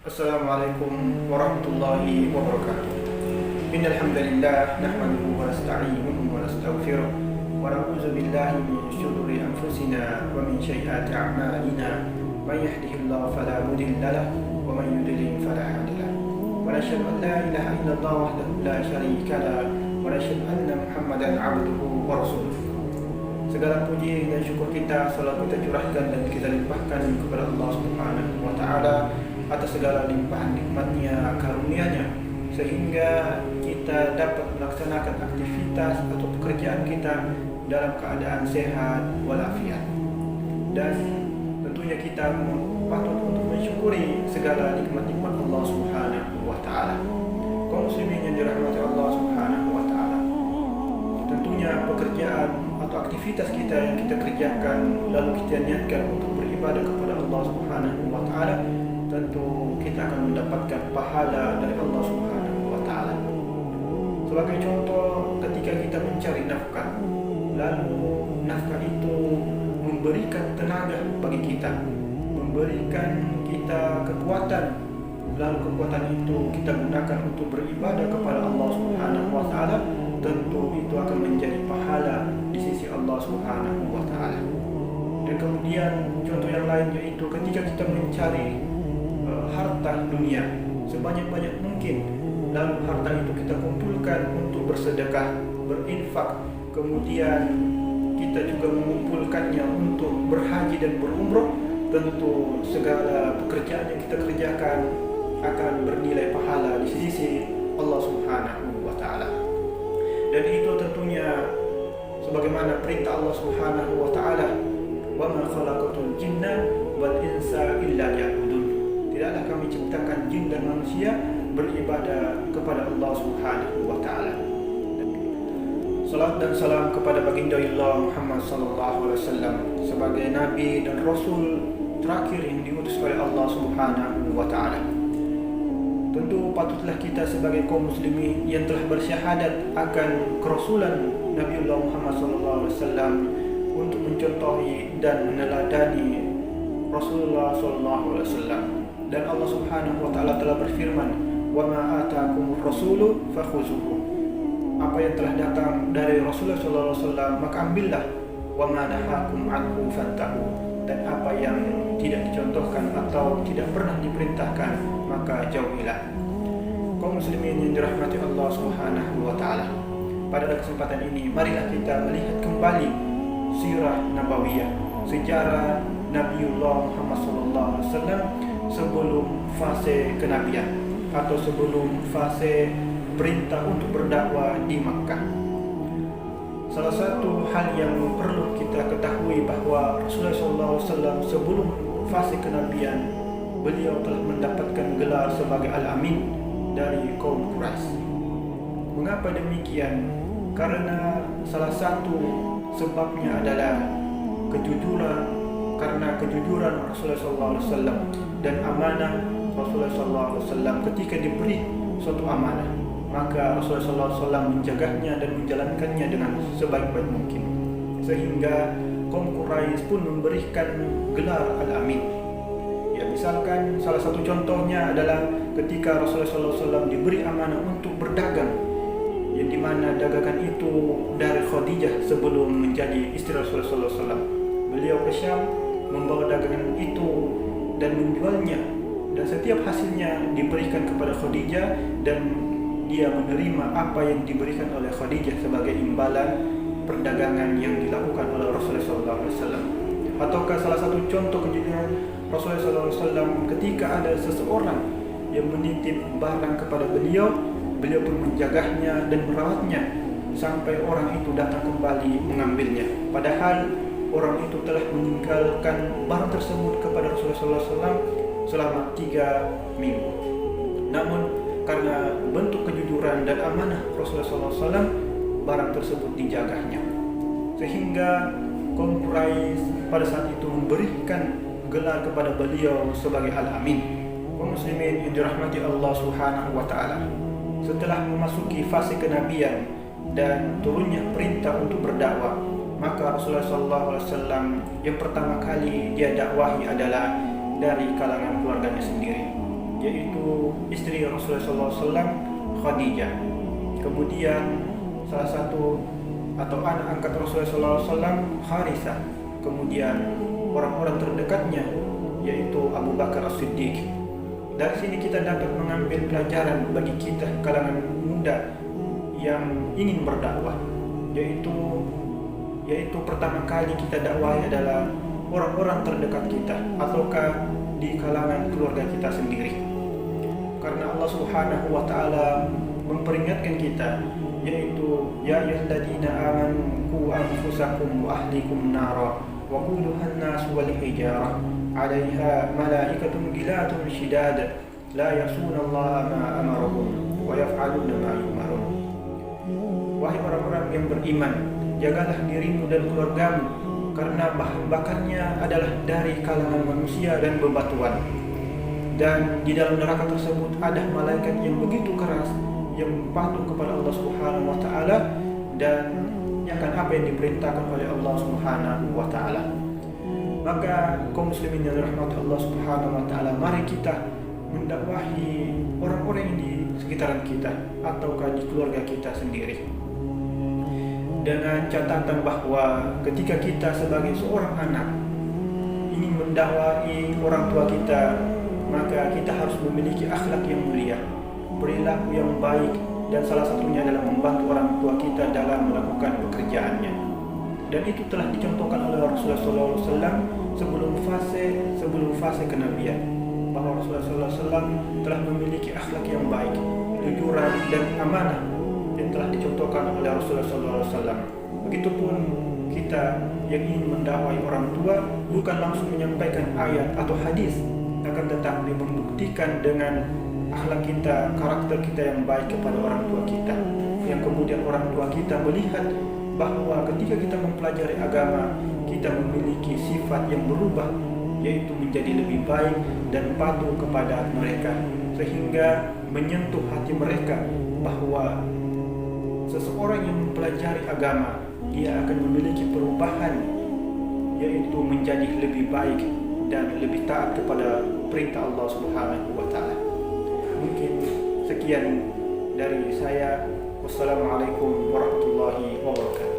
Assalamualaikum warahmatullahi wabarakatuh. Innal hamdalillah nahmaduhu wa nasta'inuhu wa nastaghfiruh wa na'udzu billahi min shururi anfusina wa min sayyiati a'malina. May yahdihillahu fala mudilla lahu wa may yudlil fala hadiya lahu. Wa nashhadu an la ilaha illallah wahdahu la syarika lahu wa nashhadu anna Muhammadan 'abduhu wa rasuluh. Segala puji dan syukur kita selalu kita curahkan dan kita limpahkan kepada Allah Subhanahu wa taala atas segala limpahan nikmatnya, karunia-Nya, sehingga kita dapat melaksanakan aktivitas atau pekerjaan kita dalam keadaan sehat walafiat. Dan tentunya kita patut untuk mensyukuri segala nikmat-nikmat Allah Subhanahu wa taala. Kaum muslimin yang dirahmati Allah Subhanahu wa taala. Tentunya pekerjaan atau aktivitas kita yang kita kerjakan lalu kita niatkan untuk beribadah kepada Allah Subhanahu wa taala, tentu kita akan mendapatkan pahala dari Allah Subhanahu wa taala. Sebagai contoh, ketika kita mencari nafkah, lalu nafkah itu memberikan tenaga bagi kita, memberikan kita kekuatan, lalu kekuatan itu kita gunakan untuk beribadah kepada Allah Subhanahu wa taala, tentu itu akan menjadi pahala di sisi Allah Subhanahu wa taala. Dan kemudian contoh yang lain yaitu ketika kita mencari harta dunia sebanyak-banyak mungkin, lalu harta itu kita kumpulkan untuk bersedekah, berinfak, kemudian kita juga mengumpulkannya untuk berhaji dan berumrah, tentu segala pekerjaan yang kita kerjakan akan bernilai pahala di sisi Allah Subhanahu wa taala. Dan itu tentunya sebagaimana perintah Allah Subhanahu wa taala, "Wa ma khalaqatul jinna wal insa illa liya'budun." Tidaklah kami ciptakan jin dan manusia beribadah kepada Allah Subhanahu wa taala. Salat dan salam kepada baginda Allah Muhammad sallallahu alaihi wasallam sebagai nabi dan rasul terakhir yang diutus oleh Allah Subhanahu wa taala. Tentu patutlah kita sebagai kaum muslimin yang telah bersyahadat akan kerasulan Nabi Allah Muhammad sallallahu alaihi wasallam untuk mencontohi dan meneladani Rasulullah sallallahu alaihi wasallam. Dan Allah Subhanahu wa taala telah berfirman, "Wa ma ataakumur rasulu fakhuzuhu." Apa yang telah datang dari Rasulullah sallallahu alaihi wasallam maka ambillah, wa ma nahakum anhu fantahu. Dan apa yang tidak dicontohkan atau tidak pernah diperintahkan maka jauhilah. Kaum muslimin yang dirahmati Allah Subhanahu wa taala. Pada kesempatan ini marilah kita melihat kembali sirah nabawiyah, sejarah Nabiullah Muhammad sallallahu alaihi wasallam sebelum fase kenabian atau sebelum fase perintah untuk berdakwah di Makkah. Salah satu hal yang perlu kita ketahui bahwa Rasulullah SAW sebelum fase kenabian, beliau telah mendapatkan gelar sebagai Al-Amin dari kaum Quraisy. Mengapa demikian? Karena salah satu sebabnya adalah kejujuran. Karena kejujuran Rasulullah SAW dan amanah Rasulullah SAW ketika diberi suatu amanah, maka Rasulullah SAW menjaganya dan menjalankannya dengan sebaik-baik mungkin, sehingga kaum Quraisy pun memberikan gelar Al-Amin. Ya, misalkan salah satu contohnya adalah ketika Rasulullah SAW diberi amanah untuk berdagang, yang dimana dagangan itu dari Khadijah sebelum menjadi istri Rasulullah SAW. Beliau ke Syam membawa dagangan itu dan menjualnya, dan setiap hasilnya diberikan kepada Khadijah, dan dia menerima apa yang diberikan oleh Khadijah sebagai imbalan perdagangan yang dilakukan oleh Rasulullah SAW. Ataukah salah satu contoh kejujuran Rasulullah SAW ketika ada seseorang yang menitip barang kepada beliau, beliau pun menjaganya dan merawatnya sampai orang itu datang kembali mengambilnya, padahal orang itu telah meninggalkan barang tersebut kepada Rasulullah SAW selama 3 minggu. Namun karena bentuk kejujuran dan amanah Rasulullah SAW, barang tersebut dijaganya, sehingga kaum Quraisy pada saat itu memberikan gelar kepada beliau sebagai Al-Amin. Kaum muslimin yang dirahmati Allah Subhanahu wa taala, setelah memasuki fase kenabian dan turunnya perintah untuk berdakwah, maka Rasulullah SAW yang pertama kali dia dakwahi adalah dari kalangan keluarganya sendiri, yaitu istri Rasulullah SAW, Khadijah. Kemudian salah satu atau anak angkat Rasulullah SAW, Harithah. Kemudian orang-orang terdekatnya, yaitu Abu Bakar As-Siddiq. Dari sini kita dapat mengambil pelajaran bagi kita kalangan muda yang ingin berdakwah, yaitu pertama kali kita dakwahi adalah orang-orang terdekat kita ataukah di kalangan keluarga kita sendiri. Karena Allah Subhanahu wa taala memperingatkan kita, yaitu ya ayyuhalladzina amanu qu anfusakum wa ahlikum nara wa quduha an-nas wal hijarah 'alaiha malaikatun ghiladun shidad la ya'suna Allah ma amarahum wa yaf'aluna ma yu'marun. Wahai orang-orang yang beriman, jagalah dirimu dan keluargamu, karena bahan bakarnya adalah dari kalangan manusia dan bebatuan. Dan di dalam neraka tersebut ada malaikat yang begitu keras, yang patuh kepada Allah Subhanahu wa taala dan akan apa yang diperintahkan oleh Allah Subhanahu wa taala. Maka kaum muslimin yang dirahmati Allah Subhanahu wa taala, mari kita mendakwahi orang-orang yang di sekitaran kita ataukah di keluarga kita sendiri, dengan catatan bahwa ketika kita sebagai seorang anak ingin mendakwahi orang tua kita, maka kita harus memiliki akhlak yang mulia, perilaku yang baik, dan salah satunya adalah membantu orang tua kita dalam melakukan pekerjaannya. Dan itu telah dicontohkan oleh Rasulullah SAW sebelum fase kenabian, bahwa Rasulullah SAW telah memiliki akhlak yang baik, kejujuran dan amanah yang telah dicontohkan oleh Rasulullah SAW. Begitupun kita yang ingin mendakwai orang tua bukan langsung menyampaikan ayat atau hadis, akan tetapi membuktikan dengan akhlak kita, karakter kita yang baik kepada orang tua kita, yang kemudian orang tua kita melihat bahwa ketika kita mempelajari agama, kita memiliki sifat yang berubah, yaitu menjadi lebih baik dan patuh kepada mereka, sehingga menyentuh hati mereka bahwa seseorang yang mempelajari agama, dia akan memiliki perubahan, yaitu menjadi lebih baik dan lebih taat kepada perintah Allah Subhanahu wa taala. Mungkin sekian dari saya. Wassalamualaikum warahmatullahi wabarakatuh.